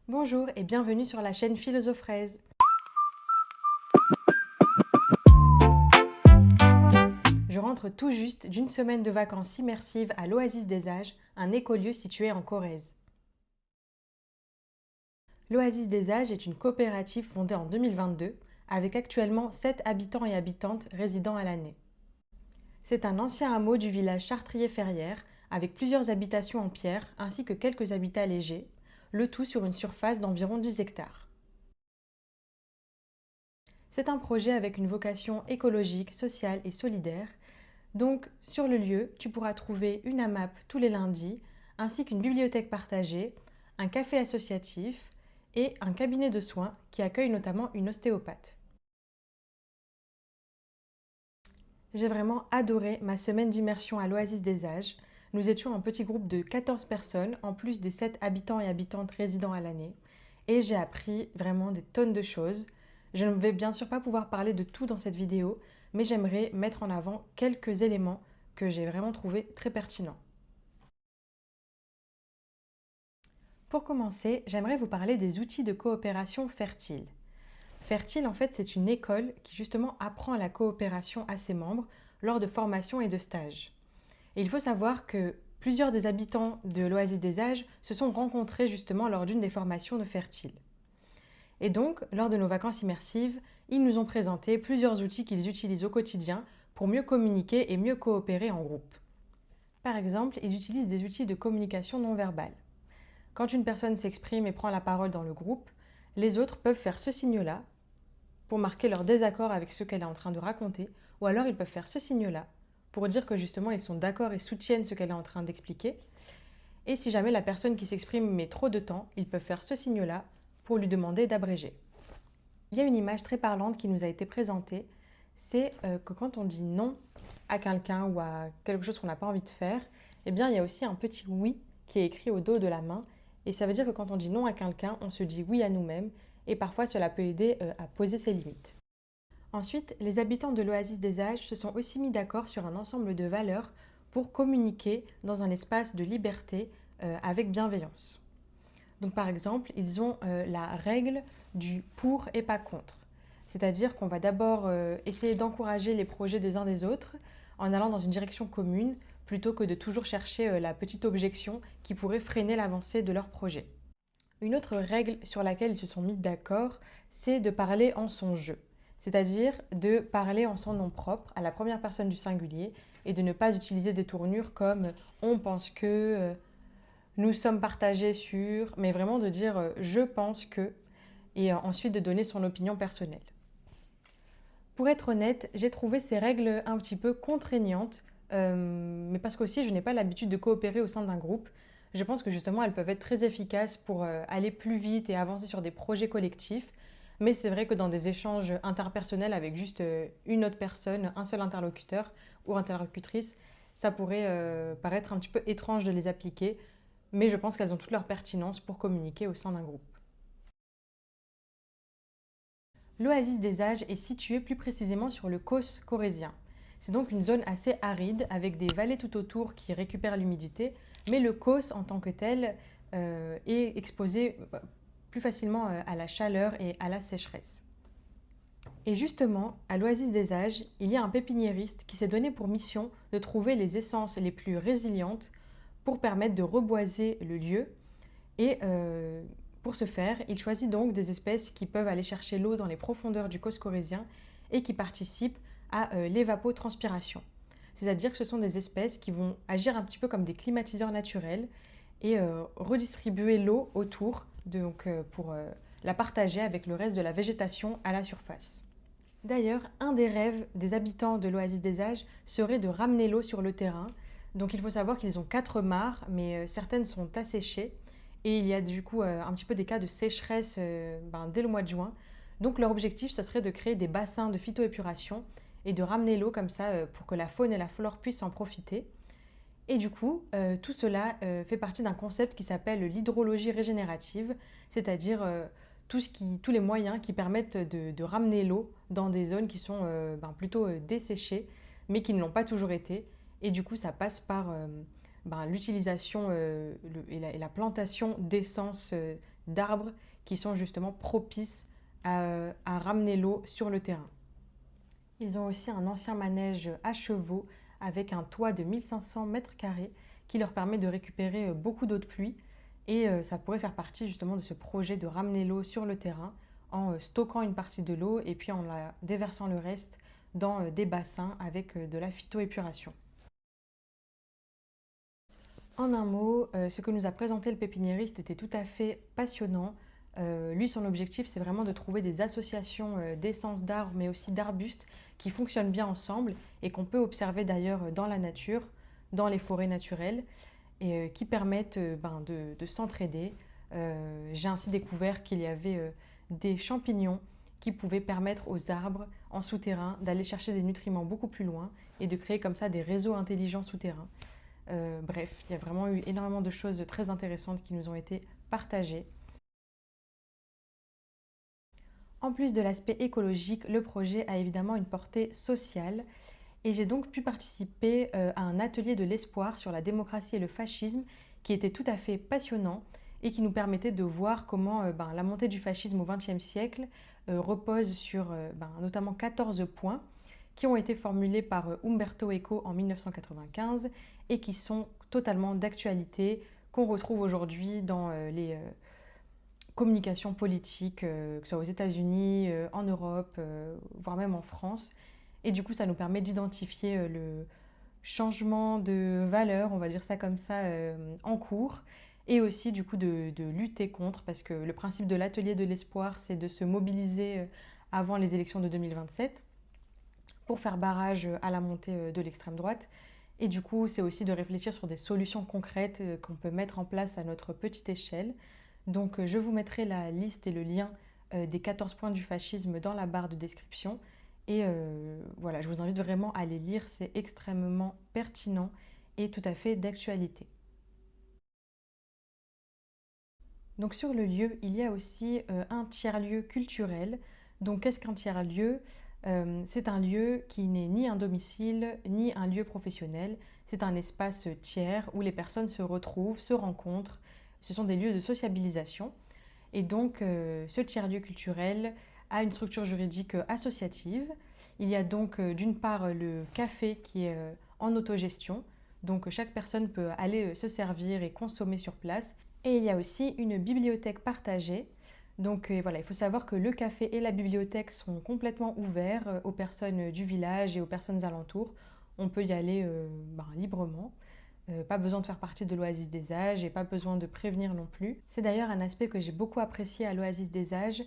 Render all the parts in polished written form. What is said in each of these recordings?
Bonjour et bienvenue sur la chaîne Philosophrase. Je rentre tout juste d'une semaine de vacances immersives à l'Oasis des Âges, un écolieu situé en Corrèze. L'Oasis des Âges est une coopérative fondée en 2022 avec actuellement 7 habitants et habitantes résidant à l'année. C'est un ancien hameau du village Chartrier-Ferrières avec plusieurs habitations en pierre ainsi que quelques habitats légers, le tout sur une surface d'environ 10 hectares. C'est un projet avec une vocation écologique, sociale et solidaire. Donc, sur le lieu, tu pourras trouver une AMAP tous les lundis, ainsi qu'une bibliothèque partagée, un café associatif et un cabinet de soins qui accueille notamment une ostéopathe. J'ai vraiment adoré ma semaine d'immersion à l'Oasis des Âges. Nous étions un petit groupe de 14 personnes, en plus des 7 habitants et habitantes résidant à l'année. Et j'ai appris vraiment des tonnes de choses. Je ne vais bien sûr pas pouvoir parler de tout dans cette vidéo, mais j'aimerais mettre en avant quelques éléments que j'ai vraiment trouvé très pertinents. Pour commencer, j'aimerais vous parler des outils de coopération Fertile. Fertile, en fait, c'est une école qui justement apprend la coopération à ses membres lors de formations et de stages. Et il faut savoir que plusieurs des habitants de l'Oasis des Âges se sont rencontrés justement lors d'une des formations de Fertile. Et donc, lors de nos vacances immersives, ils nous ont présenté plusieurs outils qu'ils utilisent au quotidien pour mieux communiquer et mieux coopérer en groupe. Par exemple, ils utilisent des outils de communication non verbale. Quand une personne s'exprime et prend la parole dans le groupe, les autres peuvent faire ce signe-là pour marquer leur désaccord avec ce qu'elle est en train de raconter, ou alors ils peuvent faire ce signe-là pour dire que justement ils sont d'accord et soutiennent ce qu'elle est en train d'expliquer. Et si jamais la personne qui s'exprime met trop de temps, ils peuvent faire ce signe-là pour lui demander d'abréger. Il y a une image très parlante qui nous a été présentée, c'est que quand on dit non à quelqu'un ou à quelque chose qu'on n'a pas envie de faire, eh bien il y a aussi un petit oui qui est écrit au dos de la main. Et ça veut dire que quand on dit non à quelqu'un, on se dit oui à nous-mêmes. Et parfois cela peut aider à poser ses limites. Ensuite, les habitants de l'Oasis des Âges se sont aussi mis d'accord sur un ensemble de valeurs pour communiquer dans un espace de liberté avec bienveillance. Donc par exemple, ils ont la règle du pour et pas contre. C'est-à-dire qu'on va d'abord essayer d'encourager les projets des uns des autres en allant dans une direction commune plutôt que de toujours chercher la petite objection qui pourrait freiner l'avancée de leur projet. Une autre règle sur laquelle ils se sont mis d'accord, c'est de parler en son je. C'est-à-dire de parler en son nom propre à la première personne du singulier et de ne pas utiliser des tournures comme on pense que, nous sommes partagés sur, mais vraiment de dire je pense que, et ensuite de donner son opinion personnelle. Pour être honnête, j'ai trouvé ces règles un petit peu contraignantes, mais parce qu'aussi je n'ai pas l'habitude de coopérer au sein d'un groupe. Je pense que justement elles peuvent être très efficaces pour aller plus vite et avancer sur des projets collectifs. Mais c'est vrai que dans des échanges interpersonnels avec juste une autre personne, un seul interlocuteur ou interlocutrice, ça pourrait paraître un petit peu étrange de les appliquer, mais je pense qu'elles ont toute leur pertinence pour communiquer au sein d'un groupe. L'Oasis des Âges est située plus précisément sur le Causse corrézien. C'est donc une zone assez aride avec des vallées tout autour qui récupèrent l'humidité, mais le Causse en tant que tel est exposé plus facilement à la chaleur et à la sécheresse. Et justement, à l'Oasis des Âges, il y a un pépiniériste qui s'est donné pour mission de trouver les essences les plus résilientes pour permettre de reboiser le lieu. Et pour ce faire, il choisit donc des espèces qui peuvent aller chercher l'eau dans les profondeurs du causse corrézien et qui participent à l'évapotranspiration. C'est-à-dire que ce sont des espèces qui vont agir un petit peu comme des climatiseurs naturels et redistribuer l'eau autour, donc, pour la partager avec le reste de la végétation à la surface. D'ailleurs, un des rêves des habitants de l'Oasis des Âges serait de ramener l'eau sur le terrain. Donc il faut savoir qu'ils ont 4 mares, mais certaines sont asséchées. Et il y a du coup un petit peu des cas de sécheresse dès le mois de juin. Donc leur objectif, ce serait de créer des bassins de phytoépuration et de ramener l'eau comme ça pour que la faune et la flore puissent en profiter. Et du coup, tout cela fait partie d'un concept qui s'appelle l'hydrologie régénérative, c'est-à-dire tous les moyens qui permettent de ramener l'eau dans des zones qui sont plutôt desséchées, mais qui ne l'ont pas toujours été. Et du coup, ça passe par l'utilisation et la plantation d'essences d'arbres qui sont justement propices à ramener l'eau sur le terrain. Ils ont aussi un ancien manège à chevaux avec un toit de 1500 mètres carrés qui leur permet de récupérer beaucoup d'eau de pluie et ça pourrait faire partie justement de ce projet de ramener l'eau sur le terrain en stockant une partie de l'eau et puis en la déversant le reste dans des bassins avec de la phytoépuration. En un mot, ce que nous a présenté le pépiniériste était tout à fait passionnant. Lui, son objectif, c'est vraiment de trouver des associations d'essences d'arbres, mais aussi d'arbustes, qui fonctionnent bien ensemble et qu'on peut observer d'ailleurs dans la nature, dans les forêts naturelles, et qui permettent de s'entraider. J'ai ainsi découvert qu'il y avait des champignons qui pouvaient permettre aux arbres en souterrain d'aller chercher des nutriments beaucoup plus loin et de créer comme ça des réseaux intelligents souterrains. Bref, il y a vraiment eu énormément de choses très intéressantes qui nous ont été partagées. En plus de l'aspect écologique, le projet a évidemment une portée sociale et j'ai donc pu participer à un atelier de l'espoir sur la démocratie et le fascisme qui était tout à fait passionnant et qui nous permettait de voir comment la montée du fascisme au XXe siècle repose sur notamment 14 points qui ont été formulés par Umberto Eco en 1995 et qui sont totalement d'actualité, qu'on retrouve aujourd'hui dans les communications politiques, que ce soit aux États-Unis, en Europe, voire même en France. Et du coup, ça nous permet d'identifier le changement de valeur, on va dire ça comme ça, en cours, et aussi du coup de lutter contre, parce que le principe de l'atelier de l'espoir, c'est de se mobiliser avant les élections de 2027 pour faire barrage à la montée de l'extrême droite. Et du coup, c'est aussi de réfléchir sur des solutions concrètes qu'on peut mettre en place à notre petite échelle. Donc, je vous mettrai la liste et le lien des 14 points du fascisme dans la barre de description. Et voilà, je vous invite vraiment à les lire, c'est extrêmement pertinent et tout à fait d'actualité. Donc sur le lieu, il y a aussi un tiers-lieu culturel. Donc qu'est-ce qu'un tiers-lieu? C'est un lieu qui n'est ni un domicile ni un lieu professionnel. C'est un espace tiers où les personnes se retrouvent, se rencontrent. Ce sont des lieux de sociabilisation. Et donc ce tiers-lieu culturel a une structure juridique associative. Il y a donc d'une part le café qui est en autogestion. Donc chaque personne peut aller se servir et consommer sur place. Et il y a aussi une bibliothèque partagée. Donc voilà, il faut savoir que le café et la bibliothèque sont complètement ouverts aux personnes du village et aux personnes alentours. On peut y aller librement. Pas besoin de faire partie de l'Oasis des âges et pas besoin de prévenir non plus. C'est d'ailleurs un aspect que j'ai beaucoup apprécié à l'Oasis des âges.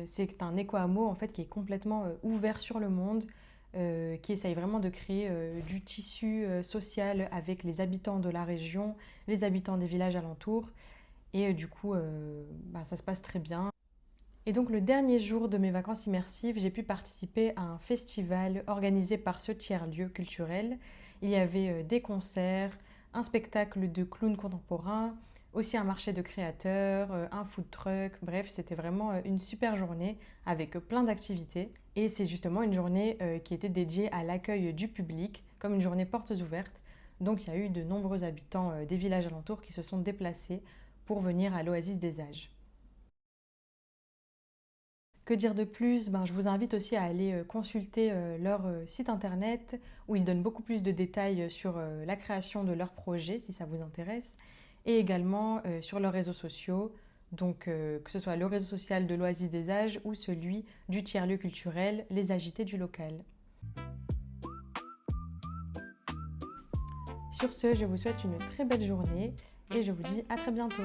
C'est un éco-hameau en fait qui est complètement ouvert sur le monde, qui essaye vraiment de créer du tissu social avec les habitants de la région, les habitants des villages alentours. Et du coup, ça se passe très bien. Et donc le dernier jour de mes vacances immersives, j'ai pu participer à un festival organisé par ce tiers-lieu culturel. Il y avait des concerts, un spectacle de clowns contemporains, aussi un marché de créateurs, un food truck, bref, c'était vraiment une super journée avec plein d'activités. Et c'est justement une journée qui était dédiée à l'accueil du public, comme une journée portes ouvertes. Donc il y a eu de nombreux habitants des villages alentours qui se sont déplacés pour venir à l'Oasis des âges. Que dire de plus? Je vous invite aussi à aller consulter leur site internet où ils donnent beaucoup plus de détails sur la création de leur projet si ça vous intéresse et également sur leurs réseaux sociaux, donc que ce soit le réseau social de l'Oasis des âges ou celui du tiers-lieu culturel Les Agités du local. Sur ce, je vous souhaite une très belle journée et je vous dis à très bientôt.